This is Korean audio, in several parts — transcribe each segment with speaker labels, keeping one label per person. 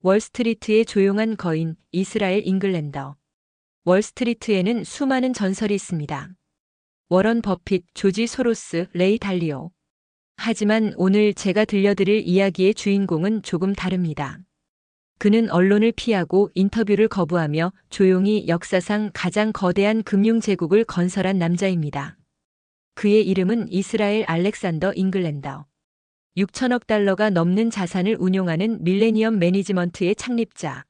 Speaker 1: 월스트리트의 조용한 거인 이스라엘 잉글랜더. 월스트리트에는 수많은 전설이 있습니다. 워런 버핏, 조지 소로스, 레이 달리오. 하지만 오늘 제가 들려드릴 이야기의 주인공은 조금 다릅니다. 그는 언론을 피하고 인터뷰를 거부하며 조용히 역사상 가장 거대한 금융제국을 건설한 남자입니다. 그의 이름은 이스라엘 알렉산더 잉글랜더. 6천억 달러가 넘는 자산을 운용하는 밀레니엄 매니지먼트의 창립자.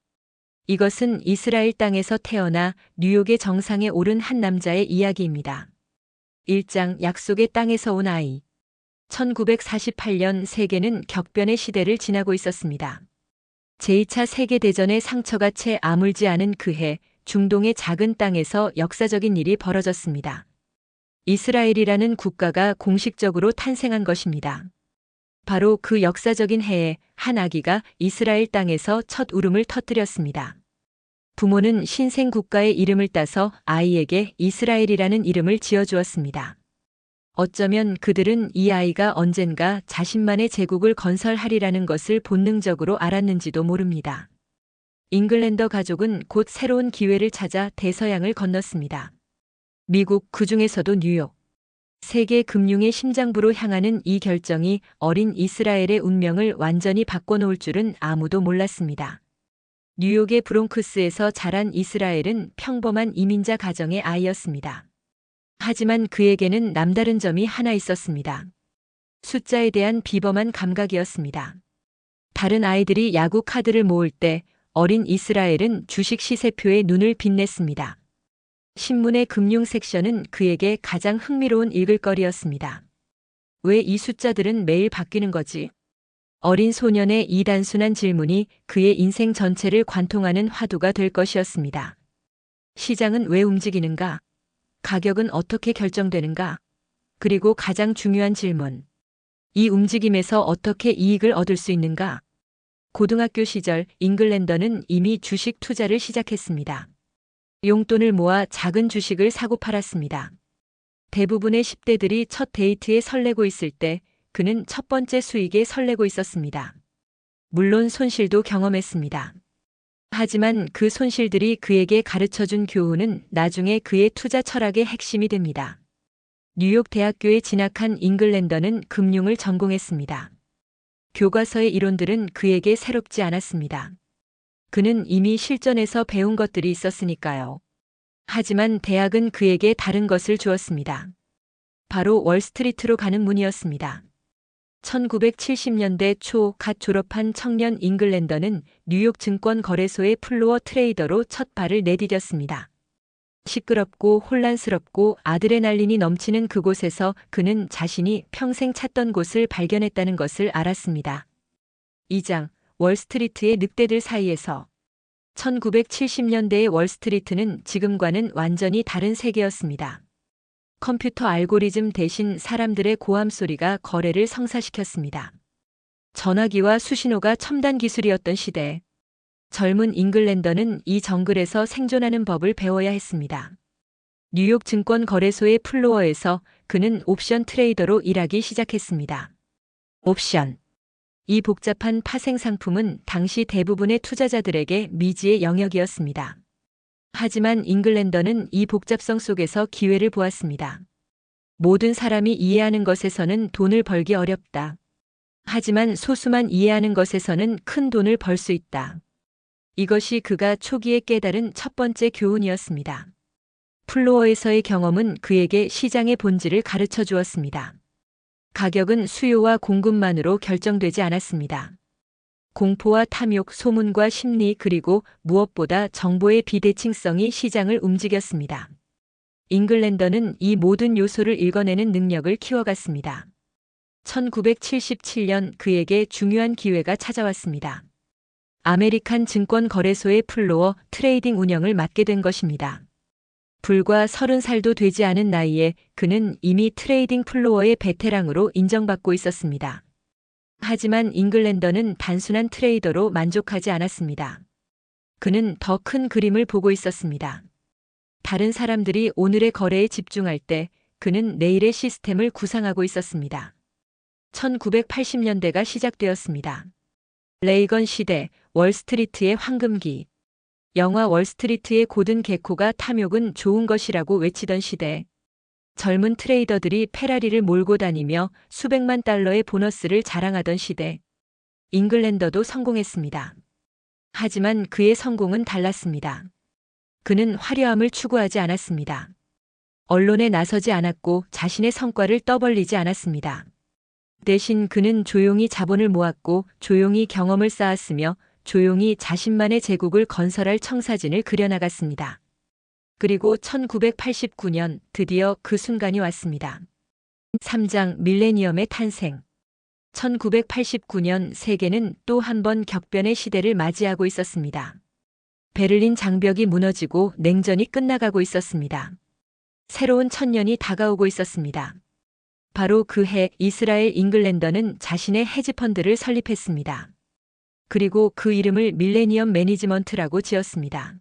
Speaker 1: 이것은 이스라엘 땅에서 태어나 뉴욕의 정상에 오른 한 남자의 이야기입니다. 1장 약속의 땅에서 온 아이. 1948년 세계는 격변의 시대를 지나고 있었습니다. 제2차 세계대전의 상처가 채 아물지 않은 그해 중동의 작은 땅에서 역사적인 일이 벌어졌습니다. 이스라엘이라는 국가가 공식적으로 탄생한 것입니다. 바로 그 역사적인 해에 한 아기가 이스라엘 땅에서 첫 울음을 터뜨렸습니다. 부모는 신생 국가의 이름을 따서 아이에게 이스라엘이라는 이름을 지어주었습니다. 어쩌면 그들은 이 아이가 언젠가 자신만의 제국을 건설하리라는 것을 본능적으로 알았는지도 모릅니다. 잉글랜더 가족은 곧 새로운 기회를 찾아 대서양을 건넜습니다. 미국, 그 중에서도 뉴욕. 세계 금융의 심장부로 향하는 이 결정이 어린 이스라엘의 운명을 완전히 바꿔놓을 줄은 아무도 몰랐습니다. 뉴욕의 브롱크스에서 자란 이스라엘은 평범한 이민자 가정의 아이였습니다. 하지만 그에게는 남다른 점이 하나 있었습니다. 숫자에 대한 비범한 감각이었습니다. 다른 아이들이 야구 카드를 모을 때 어린 이스라엘은 주식 시세표에 눈을 빛냈습니다. 신문의 금융 섹션은 그에게 가장 흥미로운 읽을거리였습니다. 왜 이 숫자들은 매일 바뀌는 거지? 어린 소년의 이 단순한 질문이 그의 인생 전체를 관통하는 화두가 될 것이었습니다. 시장은 왜 움직이는가? 가격은 어떻게 결정되는가? 그리고 가장 중요한 질문. 이 움직임에서 어떻게 이익을 얻을 수 있는가? 고등학교 시절 잉글랜더는 이미 주식 투자를 시작했습니다. 용돈을 모아 작은 주식을 사고 팔았습니다. 대부분의 10대들이 첫 데이트에 설레고 있을 때 그는 첫 번째 수익에 설레고 있었습니다. 물론 손실도 경험했습니다. 하지만 그 손실들이 그에게 가르쳐준 교훈은 나중에 그의 투자 철학의 핵심이 됩니다. 뉴욕 대학교에 진학한 잉글랜더는 금융을 전공했습니다. 교과서의 이론들은 그에게 새롭지 않았습니다. 그는 이미 실전에서 배운 것들이 있었으니까요. 하지만 대학은 그에게 다른 것을 주었습니다. 바로 월스트리트로 가는 문이었습니다. 1970년대 초 갓 졸업한 청년 잉글랜더는 뉴욕 증권거래소의 플로어 트레이더로 첫 발을 내디뎠습니다. 시끄럽고 혼란스럽고 아드레날린이 넘치는 그곳에서 그는 자신이 평생 찾던 곳을 발견했다는 것을 알았습니다. 2장 월스트리트의 늑대들 사이에서. 1970년대의 월스트리트는 지금과는 완전히 다른 세계였습니다. 컴퓨터 알고리즘 대신 사람들의 고함 소리가 거래를 성사시켰습니다. 전화기와 수신호가 첨단 기술이었던 시대. 젊은 잉글랜더는 이 정글에서 생존하는 법을 배워야 했습니다. 뉴욕 증권거래소의 플로어에서 그는 옵션 트레이더로 일하기 시작했습니다. 옵션. 이 복잡한 파생 상품은 당시 대부분의 투자자들에게 미지의 영역이었습니다. 하지만 잉글랜더는 이 복잡성 속에서 기회를 보았습니다. 모든 사람이 이해하는 것에서는 돈을 벌기 어렵다. 하지만 소수만 이해하는 것에서는 큰 돈을 벌 수 있다. 이것이 그가 초기에 깨달은 첫 번째 교훈이었습니다. 플로어에서의 경험은 그에게 시장의 본질을 가르쳐 주었습니다. 가격은 수요와 공급만으로 결정되지 않았습니다. 공포와 탐욕, 소문과 심리 그리고 무엇보다 정보의 비대칭성이 시장을 움직였습니다. 잉글랜더는 이 모든 요소를 읽어내는 능력을 키워갔습니다. 1977년 그에게 중요한 기회가 찾아왔습니다. 아메리칸 증권거래소의 플로어 트레이딩 운영을 맡게 된 것입니다. 불과 30살도 되지 않은 나이에 그는 이미 트레이딩 플로어의 베테랑으로 인정받고 있었습니다. 하지만 잉글랜더는 단순한 트레이더로 만족하지 않았습니다. 그는 더 큰 그림을 보고 있었습니다. 다른 사람들이 오늘의 거래에 집중할 때 그는 내일의 시스템을 구상하고 있었습니다. 1980년대가 시작되었습니다. 레이건 시대, 월스트리트의 황금기. 영화 월스트리트의 고든 게코가 탐욕은 좋은 것이라고 외치던 시대. 젊은 트레이더들이 페라리를 몰고 다니며 수백만 달러의 보너스를 자랑하던 시대. 잉글랜더도 성공했습니다. 하지만 그의 성공은 달랐습니다. 그는 화려함을 추구하지 않았습니다. 언론에 나서지 않았고 자신의 성과를 떠벌리지 않았습니다. 대신 그는 조용히 자본을 모았고 조용히 경험을 쌓았으며 조용히 자신만의 제국을 건설할 청사진을 그려나갔습니다. 그리고 1989년 드디어 그 순간이 왔습니다. 3장 밀레니엄의 탄생. 1989년 세계는 또 한 번 격변의 시대를 맞이하고 있었습니다. 베를린 장벽이 무너지고 냉전이 끝나가고 있었습니다. 새로운 천년이 다가오고 있었습니다. 바로 그 해 이스라엘 잉글랜더는 자신의 헤지펀드를 설립했습니다. 그리고 그 이름을 밀레니엄 매니지먼트라고 지었습니다.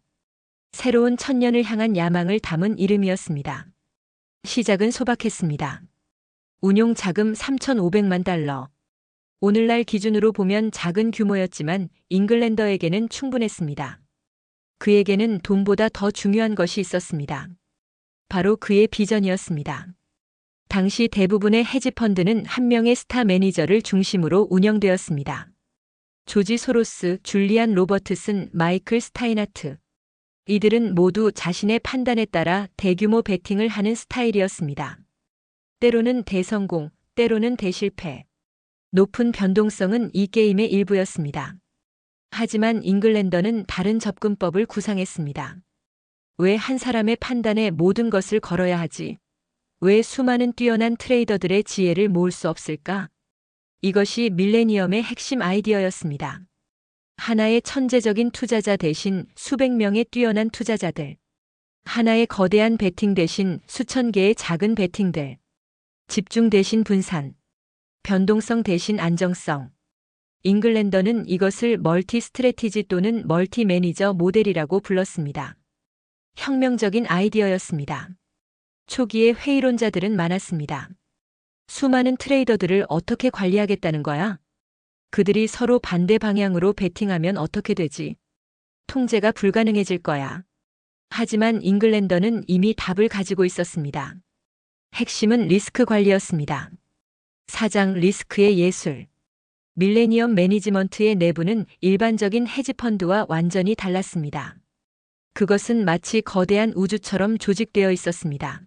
Speaker 1: 새로운 천년을 향한 야망을 담은 이름이었습니다. 시작은 소박했습니다. 운용 자금 3,500만 달러. 오늘날 기준으로 보면 작은 규모였지만 잉글랜더에게는 충분했습니다. 그에게는 돈보다 더 중요한 것이 있었습니다. 바로 그의 비전이었습니다. 당시 대부분의 헤지펀드는 한 명의 스타 매니저를 중심으로 운영되었습니다. 조지 소로스, 줄리안 로버트슨, 마이클 스타이나트. 이들은 모두 자신의 판단에 따라 대규모 베팅을 하는 스타일이었습니다. 때로는 대성공, 때로는 대실패. 높은 변동성은 이 게임의 일부였습니다. 하지만 잉글랜더는 다른 접근법을 구상했습니다. 왜 한 사람의 판단에 모든 것을 걸어야 하지? 왜 수많은 뛰어난 트레이더들의 지혜를 모을 수 없을까? 이것이 밀레니엄의 핵심 아이디어였습니다. 하나의 천재적인 투자자 대신 수백 명의 뛰어난 투자자들. 하나의 거대한 베팅 대신 수천 개의 작은 베팅들. 집중 대신 분산. 변동성 대신 안정성. 잉글랜더는 이것을 멀티 스트래티지 또는 멀티 매니저 모델이라고 불렀습니다. 혁명적인 아이디어였습니다. 초기에 회의론자들은 많았습니다. 수많은 트레이더들을 어떻게 관리하겠다는 거야? 그들이 서로 반대 방향으로 베팅하면 어떻게 되지? 통제가 불가능해질 거야. 하지만 잉글랜더는 이미 답을 가지고 있었습니다. 핵심은 리스크 관리였습니다. 4장 리스크의 예술. 밀레니엄 매니지먼트의 내부는 일반적인 헤지펀드와 완전히 달랐습니다. 그것은 마치 거대한 우주처럼 조직되어 있었습니다.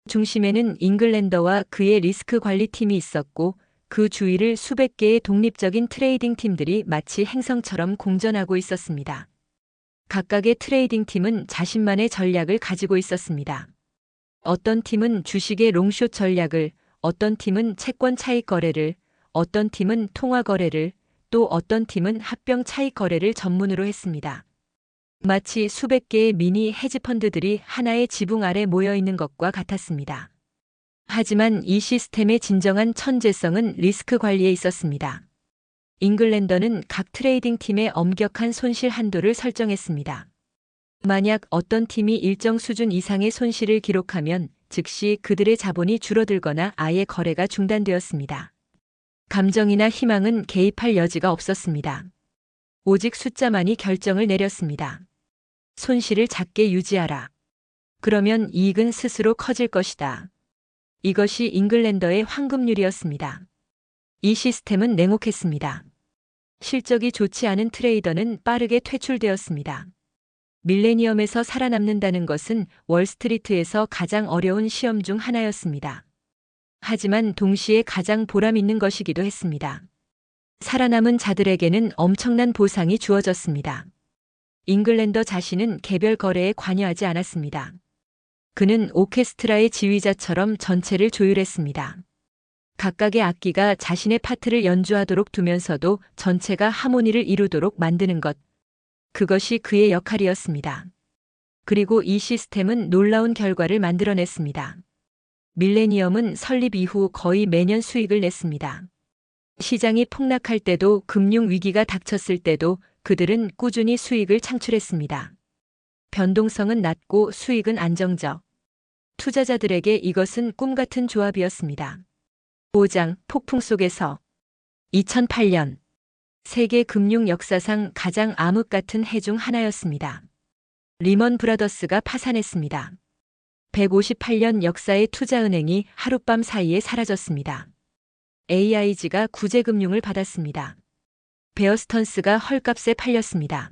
Speaker 1: 중심에는 잉글랜더와 그의 리스크 관리팀이 있었고 그 주위를 수백 개의 독립적인 트레이딩 팀들이 마치 행성처럼 공전하고 있었습니다. 각각의 트레이딩 팀은 자신만의 전략을 가지고 있었습니다. 어떤 팀은 주식의 롱숏 전략을, 어떤 팀은 채권 차익 거래를, 어떤 팀은 통화 거래를, 또 어떤 팀은 합병 차익 거래를 전문으로 했습니다. 마치 수백 개의 미니 헤지펀드들이 하나의 지붕 아래 모여 있는 것과 같았습니다. 하지만 이 시스템의 진정한 천재성은 리스크 관리에 있었습니다. 잉글랜더는 각 트레이딩 팀의 엄격한 손실 한도를 설정했습니다. 만약 어떤 팀이 일정 수준 이상의 손실을 기록하면 즉시 그들의 자본이 줄어들거나 아예 거래가 중단되었습니다. 감정이나 희망은 개입할 여지가 없었습니다. 오직 숫자만이 결정을 내렸습니다. 손실을 작게 유지하라. 그러면 이익은 스스로 커질 것이다. 이것이 잉글랜더의 황금률이었습니다. 이 시스템은 냉혹했습니다. 실적이 좋지 않은 트레이더는 빠르게 퇴출되었습니다. 밀레니엄에서 살아남는다는 것은 월스트리트에서 가장 어려운 시험 중 하나였습니다. 하지만 동시에 가장 보람 있는 것이기도 했습니다. 살아남은 자들에게는 엄청난 보상이 주어졌습니다. 잉글랜더 자신은 개별 거래에 관여하지 않았습니다. 그는 오케스트라의 지휘자처럼 전체를 조율했습니다. 각각의 악기가 자신의 파트를 연주하도록 두면서도 전체가 하모니를 이루도록 만드는 것. 그것이 그의 역할이었습니다. 그리고 이 시스템은 놀라운 결과를 만들어냈습니다. 밀레니엄은 설립 이후 거의 매년 수익을 냈습니다. 시장이 폭락할 때도 금융 위기가 닥쳤을 때도 그들은 꾸준히 수익을 창출했습니다. 변동성은 낮고 수익은 안정적. 투자자들에게 이것은 꿈 같은 조합이었습니다. 5장 폭풍 속에서. 2008년 세계 금융 역사상 가장 암흑 같은 해 중 하나였습니다. 리먼 브라더스가 파산했습니다. 158년 역사의 투자은행이 하룻밤 사이에 사라졌습니다. AIG가 구제금융을 받았습니다. 베어스턴스가 헐값에 팔렸습니다.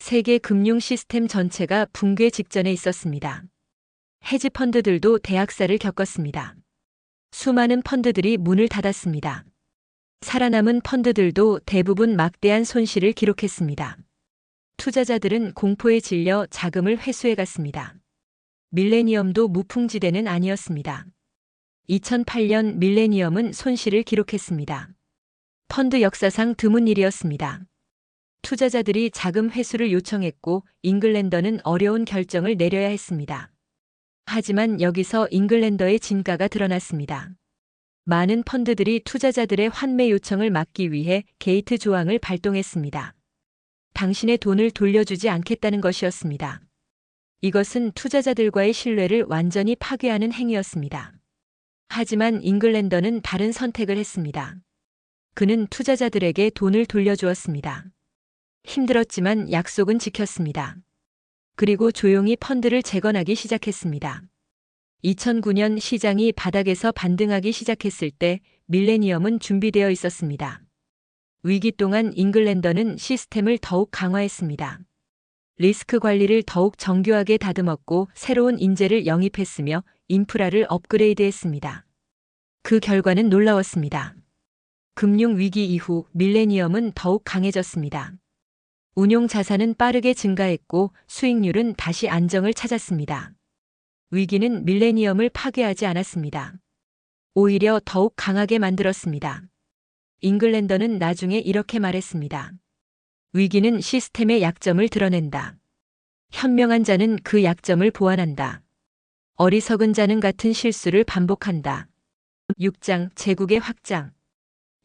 Speaker 1: 세계 금융 시스템 전체가 붕괴 직전에 있었습니다. 헤지펀드들도 대학살을 겪었습니다. 수많은 펀드들이 문을 닫았습니다. 살아남은 펀드들도 대부분 막대한 손실을 기록했습니다. 투자자들은 공포에 질려 자금을 회수해 갔습니다. 밀레니엄도 무풍지대는 아니었습니다. 2008년 밀레니엄은 손실을 기록했습니다. 펀드 역사상 드문 일이었습니다. 투자자들이 자금 회수를 요청했고 잉글랜더는 어려운 결정을 내려야 했습니다. 하지만 여기서 잉글랜더의 진가가 드러났습니다. 많은 펀드들이 투자자들의 환매 요청을 막기 위해 게이트 조항을 발동했습니다. 당신의 돈을 돌려주지 않겠다는 것이었습니다. 이것은 투자자들과의 신뢰를 완전히 파괴하는 행위였습니다. 하지만 잉글랜더는 다른 선택을 했습니다. 그는 투자자들에게 돈을 돌려주었습니다. 힘들었지만 약속은 지켰습니다. 그리고 조용히 펀드를 재건하기 시작했습니다. 2009년 시장이 바닥에서 반등하기 시작했을 때 밀레니엄은 준비되어 있었습니다. 위기 동안 잉글랜더는 시스템을 더욱 강화했습니다. 리스크 관리를 더욱 정교하게 다듬었고 새로운 인재를 영입했으며 인프라를 업그레이드했습니다. 그 결과는 놀라웠습니다. 금융 위기 이후 밀레니엄은 더욱 강해졌습니다. 운용 자산은 빠르게 증가했고 수익률은 다시 안정을 찾았습니다. 위기는 밀레니엄을 파괴하지 않았습니다. 오히려 더욱 강하게 만들었습니다. 잉글랜더는 나중에 이렇게 말했습니다. 위기는 시스템의 약점을 드러낸다. 현명한 자는 그 약점을 보완한다. 어리석은 자는 같은 실수를 반복한다. 6장 제국의 확장.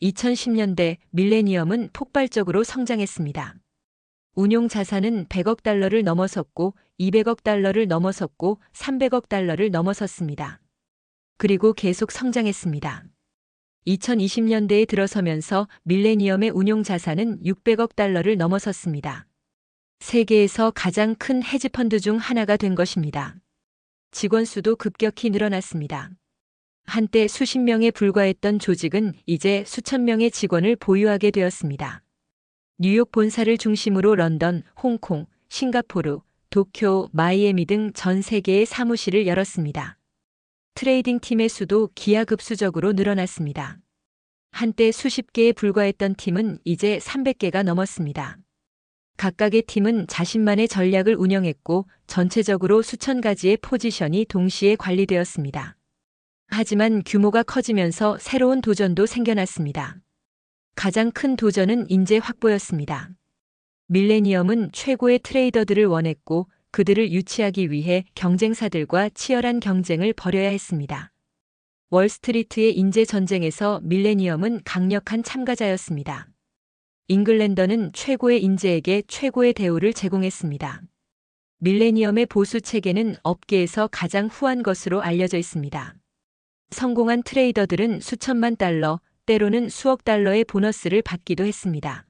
Speaker 1: 2010년대 밀레니엄은 폭발적으로 성장했습니다. 운용 자산은 100억 달러를 넘어섰고 200억 달러를 넘어섰고 300억 달러를 넘어섰습니다. 그리고 계속 성장했습니다. 2020년대에 들어서면서 밀레니엄의 운용 자산은 600억 달러를 넘어섰습니다. 세계에서 가장 큰 헤지펀드 중 하나가 된 것입니다. 직원 수도 급격히 늘어났습니다. 한때 수십 명에 불과했던 조직은 이제 수천 명의 직원을 보유하게 되었습니다. 뉴욕 본사를 중심으로 런던, 홍콩, 싱가포르, 도쿄, 마이애미 등 전 세계의 사무실을 열었습니다. 트레이딩 팀의 수도 기하급수적으로 늘어났습니다. 한때 수십 개에 불과했던 팀은 이제 300개가 넘었습니다. 각각의 팀은 자신만의 전략을 운영했고 전체적으로 수천 가지의 포지션이 동시에 관리되었습니다. 하지만 규모가 커지면서 새로운 도전도 생겨났습니다. 가장 큰 도전은 인재 확보였습니다. 밀레니엄은 최고의 트레이더들을 원했고 그들을 유치하기 위해 경쟁사들과 치열한 경쟁을 벌여야 했습니다. 월스트리트의 인재 전쟁에서 밀레니엄은 강력한 참가자였습니다. 잉글랜더는 최고의 인재에게 최고의 대우를 제공했습니다. 밀레니엄의 보수 체계는 업계에서 가장 후한 것으로 알려져 있습니다. 성공한 트레이더들은 수천만 달러, 때로는 수억 달러의 보너스를 받기도 했습니다.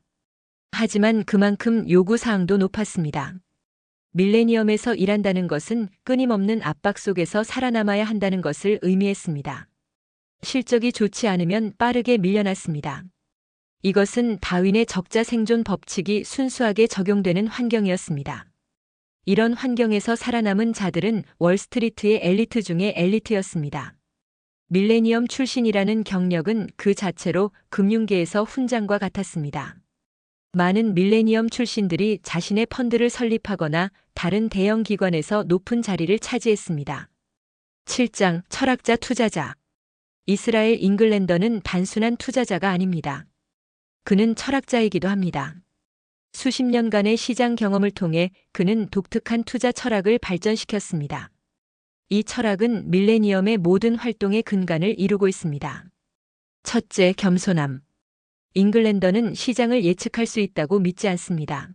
Speaker 1: 하지만 그만큼 요구사항도 높았습니다. 밀레니엄에서 일한다는 것은 끊임없는 압박 속에서 살아남아야 한다는 것을 의미했습니다. 실적이 좋지 않으면 빠르게 밀려났습니다. 이것은 다윈의 적자 생존 법칙이 순수하게 적용되는 환경이었습니다. 이런 환경에서 살아남은 자들은 월스트리트의 엘리트 중의 엘리트였습니다. 밀레니엄 출신이라는 경력은 그 자체로 금융계에서 훈장과 같았습니다. 많은 밀레니엄 출신들이 자신의 펀드를 설립하거나 다른 대형 기관에서 높은 자리를 차지했습니다. 7장 철학자 투자자. 이스라엘 잉글랜더는 단순한 투자자가 아닙니다. 그는 철학자이기도 합니다. 수십 년간의 시장 경험을 통해 그는 독특한 투자 철학을 발전시켰습니다. 이 철학은 밀레니엄의 모든 활동의 근간을 이루고 있습니다. 첫째, 겸손함. 잉글랜더는 시장을 예측할 수 있다고 믿지 않습니다.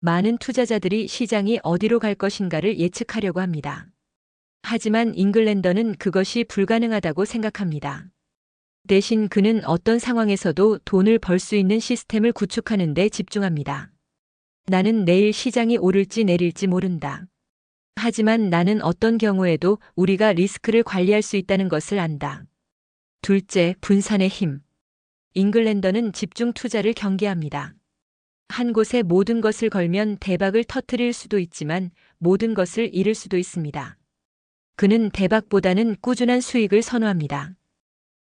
Speaker 1: 많은 투자자들이 시장이 어디로 갈 것인가를 예측하려고 합니다. 하지만 잉글랜더는 그것이 불가능하다고 생각합니다. 대신 그는 어떤 상황에서도 돈을 벌 수 있는 시스템을 구축하는 데 집중합니다. 나는 내일 시장이 오를지 내릴지 모른다. 하지만 나는 어떤 경우에도 우리가 리스크를 관리할 수 있다는 것을 안다. 둘째, 분산의 힘. 잉글랜더는 집중 투자를 경계합니다. 한 곳에 모든 것을 걸면 대박을 터뜨릴 수도 있지만 모든 것을 잃을 수도 있습니다. 그는 대박보다는 꾸준한 수익을 선호합니다.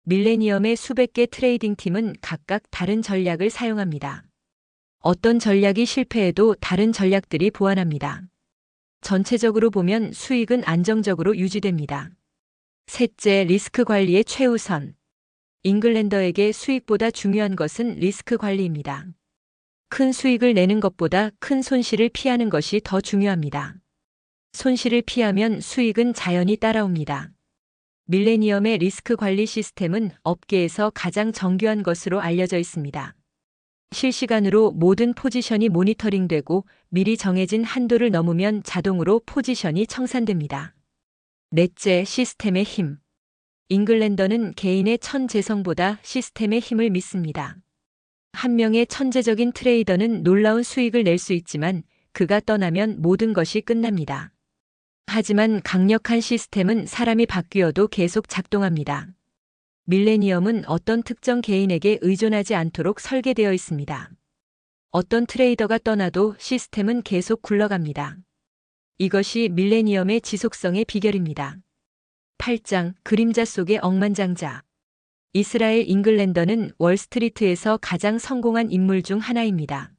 Speaker 1: 밀레니엄의 수백 개 트레이딩 팀은 각각 다른 전략을 사용합니다. 어떤 전략이 실패해도 다른 전략들이 보완합니다. 전체적으로 보면 수익은 안정적으로 유지됩니다. 셋째, 리스크 관리의 최우선. 잉글랜더에게 수익보다 중요한 것은 리스크 관리입니다. 큰 수익을 내는 것보다 큰 손실을 피하는 것이 더 중요합니다. 손실을 피하면 수익은 자연히 따라옵니다. 밀레니엄의 리스크 관리 시스템은 업계에서 가장 정교한 것으로 알려져 있습니다. 실시간으로 모든 포지션이 모니터링되고 미리 정해진 한도를 넘으면 자동으로 포지션이 청산됩니다. 넷째, 시스템의 힘. 잉글랜더는 개인의 천재성보다 시스템의 힘을 믿습니다. 한 명의 천재적인 트레이더는 놀라운 수익을 낼 수 있지만 그가 떠나면 모든 것이 끝납니다. 하지만 강력한 시스템은 사람이 바뀌어도 계속 작동합니다. 밀레니엄은 어떤 특정 개인에게 의존하지 않도록 설계되어 있습니다. 어떤 트레이더가 떠나도 시스템은 계속 굴러갑니다. 이것이 밀레니엄의 지속성의 비결입니다. 8장, 그림자 속의 억만장자. 이스라엘 잉글랜더는 월스트리트에서 가장 성공한 인물 중 하나입니다.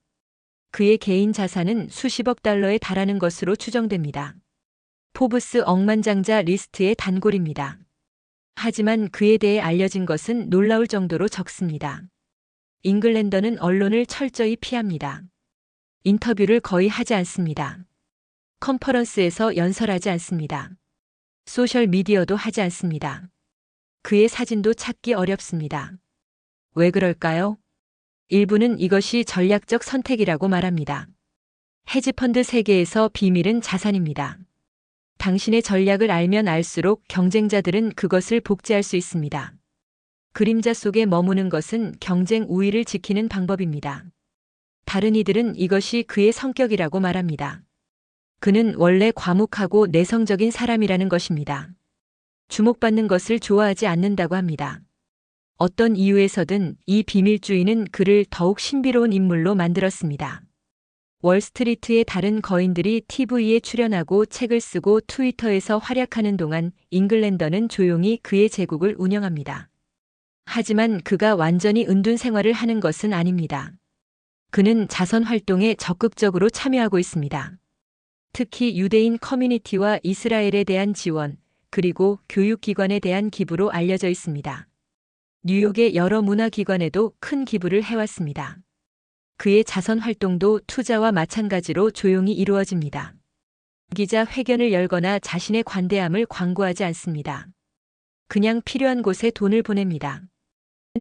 Speaker 1: 그의 개인 자산은 수십억 달러에 달하는 것으로 추정됩니다. 포브스 억만장자 리스트의 단골입니다. 하지만 그에 대해 알려진 것은 놀라울 정도로 적습니다. 잉글랜더는 언론을 철저히 피합니다. 인터뷰를 거의 하지 않습니다. 컨퍼런스에서 연설하지 않습니다. 소셜미디어도 하지 않습니다. 그의 사진도 찾기 어렵습니다. 왜 그럴까요? 일부는 이것이 전략적 선택이라고 말합니다. 헤지펀드 세계에서 비밀은 자산입니다. 당신의 전략을 알면 알수록 경쟁자들은 그것을 복제할 수 있습니다. 그림자 속에 머무는 것은 경쟁 우위를 지키는 방법입니다. 다른 이들은 이것이 그의 성격이라고 말합니다. 그는 원래 과묵하고 내성적인 사람이라는 것입니다. 주목받는 것을 좋아하지 않는다고 합니다. 어떤 이유에서든 이 비밀주의는 그를 더욱 신비로운 인물로 만들었습니다. 월스트리트의 다른 거인들이 TV에 출연하고 책을 쓰고 트위터에서 활약하는 동안 잉글랜더는 조용히 그의 제국을 운영합니다. 하지만 그가 완전히 은둔 생활을 하는 것은 아닙니다. 그는 자선 활동에 적극적으로 참여하고 있습니다. 특히 유대인 커뮤니티와 이스라엘에 대한 지원, 그리고 교육기관에 대한 기부로 알려져 있습니다. 뉴욕의 여러 문화기관에도 큰 기부를 해왔습니다. 그의 자선 활동도 투자와 마찬가지로 조용히 이루어집니다. 기자 회견을 열거나 자신의 관대함을 광고하지 않습니다. 그냥 필요한 곳에 돈을 보냅니다.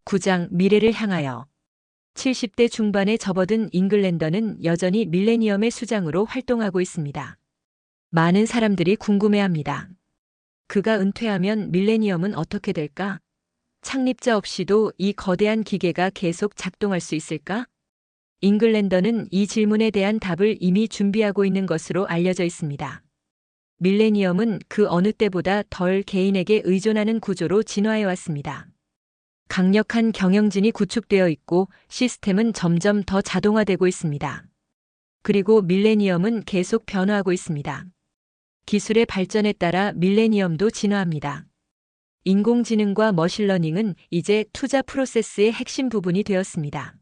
Speaker 1: 9장, 미래를 향하여. 70대 중반에 접어든 잉글랜더는 여전히 밀레니엄의 수장으로 활동하고 있습니다. 많은 사람들이 궁금해합니다. 그가 은퇴하면 밀레니엄은 어떻게 될까? 창립자 없이도 이 거대한 기계가 계속 작동할 수 있을까? 잉글랜더는 이 질문에 대한 답을 이미 준비하고 있는 것으로 알려져 있습니다. 밀레니엄은 그 어느 때보다 덜 개인에게 의존하는 구조로 진화해 왔습니다. 강력한 경영진이 구축되어 있고 시스템은 점점 더 자동화되고 있습니다. 그리고 밀레니엄은 계속 변화하고 있습니다. 기술의 발전에 따라 밀레니엄도 진화합니다. 인공지능과 머신러닝은 이제 투자 프로세스의 핵심 부분이 되었습니다.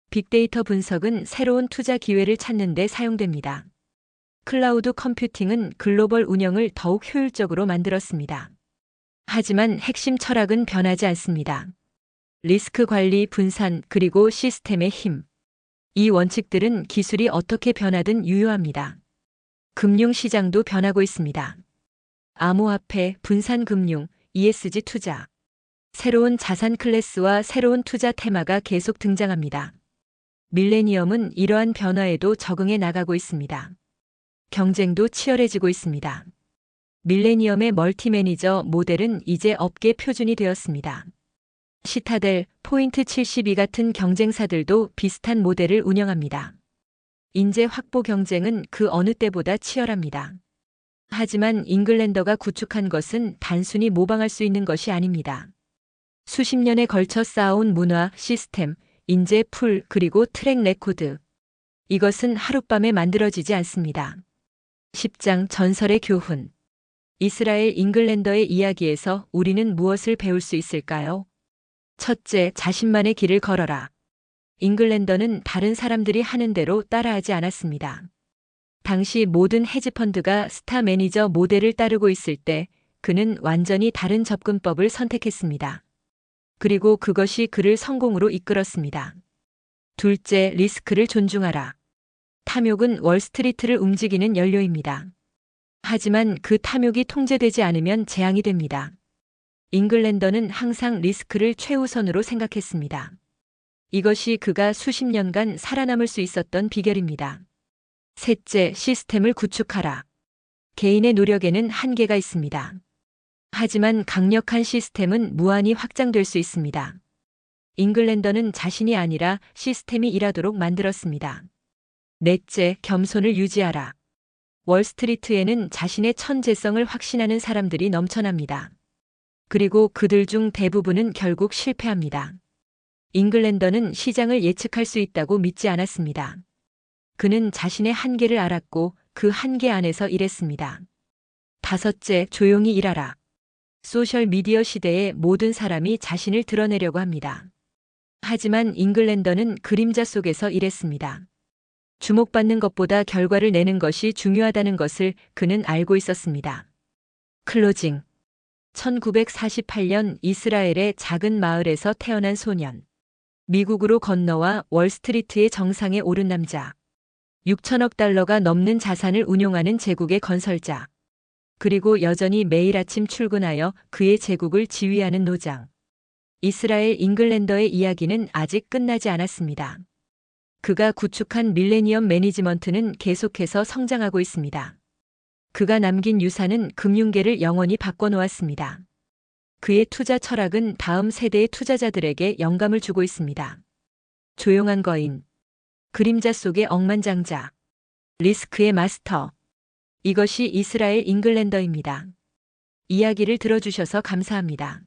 Speaker 1: 빅데이터 분석은 새로운 투자 기회를 찾는 데 사용됩니다. 클라우드 컴퓨팅은 글로벌 운영을 더욱 효율적으로 만들었습니다. 하지만 핵심 철학은 변하지 않습니다. 리스크 관리, 분산, 그리고 시스템의 힘. 이 원칙들은 기술이 어떻게 변하든 유효합니다. 금융 시장도 변하고 있습니다. 암호화폐, 분산금융, ESG 투자. 새로운 자산 클래스와 새로운 투자 테마가 계속 등장합니다. 밀레니엄은 이러한 변화에도 적응해 나가고 있습니다. 경쟁도 치열해지고 있습니다. 밀레니엄의 멀티 매니저 모델은 이제 업계 표준이 되었습니다. 시타델, 포인트 72 같은 경쟁사들도 비슷한 모델을 운영합니다. 인재 확보 경쟁은 그 어느 때보다 치열합니다. 하지만 잉글랜더가 구축한 것은 단순히 모방할 수 있는 것이 아닙니다. 수십 년에 걸쳐 쌓아온 문화, 시스템, 인재 풀, 그리고 트랙 레코드. 이것은 하룻밤에 만들어지지 않습니다. 10장 전설의 교훈. 이스라엘 잉글랜더의 이야기에서 우리는 무엇을 배울 수 있을까요? 첫째, 자신만의 길을 걸어라. 잉글랜더는 다른 사람들이 하는 대로 따라하지 않았습니다. 당시 모든 헤지펀드가 스타 매니저 모델을 따르고 있을 때 그는 완전히 다른 접근법을 선택했습니다. 그리고 그것이 그를 성공으로 이끌었습니다. 둘째, 리스크를 존중하라. 탐욕은 월스트리트를 움직이는 연료입니다. 하지만 그 탐욕이 통제되지 않으면 재앙이 됩니다. 잉글랜더는 항상 리스크를 최우선으로 생각했습니다. 이것이 그가 수십 년간 살아남을 수 있었던 비결입니다. 셋째, 시스템을 구축하라. 개인의 노력에는 한계가 있습니다. 하지만 강력한 시스템은 무한히 확장될 수 있습니다. 잉글랜더는 자신이 아니라 시스템이 일하도록 만들었습니다. 넷째, 겸손을 유지하라. 월스트리트에는 자신의 천재성을 확신하는 사람들이 넘쳐납니다. 그리고 그들 중 대부분은 결국 실패합니다. 잉글랜더는 시장을 예측할 수 있다고 믿지 않았습니다. 그는 자신의 한계를 알았고 그 한계 안에서 일했습니다. 다섯째, 조용히 일하라. 소셜미디어 시대에 모든 사람이 자신을 드러내려고 합니다. 하지만 잉글랜더는 그림자 속에서 일했습니다. 주목받는 것보다 결과를 내는 것이 중요하다는 것을 그는 알고 있었습니다. 클로징. 1948년 이스라엘의 작은 마을에서 태어난 소년. 미국으로 건너와 월스트리트의 정상에 오른 남자. 6천억 달러가 넘는 자산을 운용하는 제국의 건설자. 그리고 여전히 매일 아침 출근하여 그의 제국을 지휘하는 노장. 이스라엘 잉글랜더의 이야기는 아직 끝나지 않았습니다. 그가 구축한 밀레니엄 매니지먼트는 계속해서 성장하고 있습니다. 그가 남긴 유산은 금융계를 영원히 바꿔놓았습니다. 그의 투자 철학은 다음 세대의 투자자들에게 영감을 주고 있습니다. 조용한 거인. 그림자 속의 억만장자. 리스크의 마스터. 이것이 이스라엘 잉글랜더입니다. 이야기를 들어주셔서 감사합니다.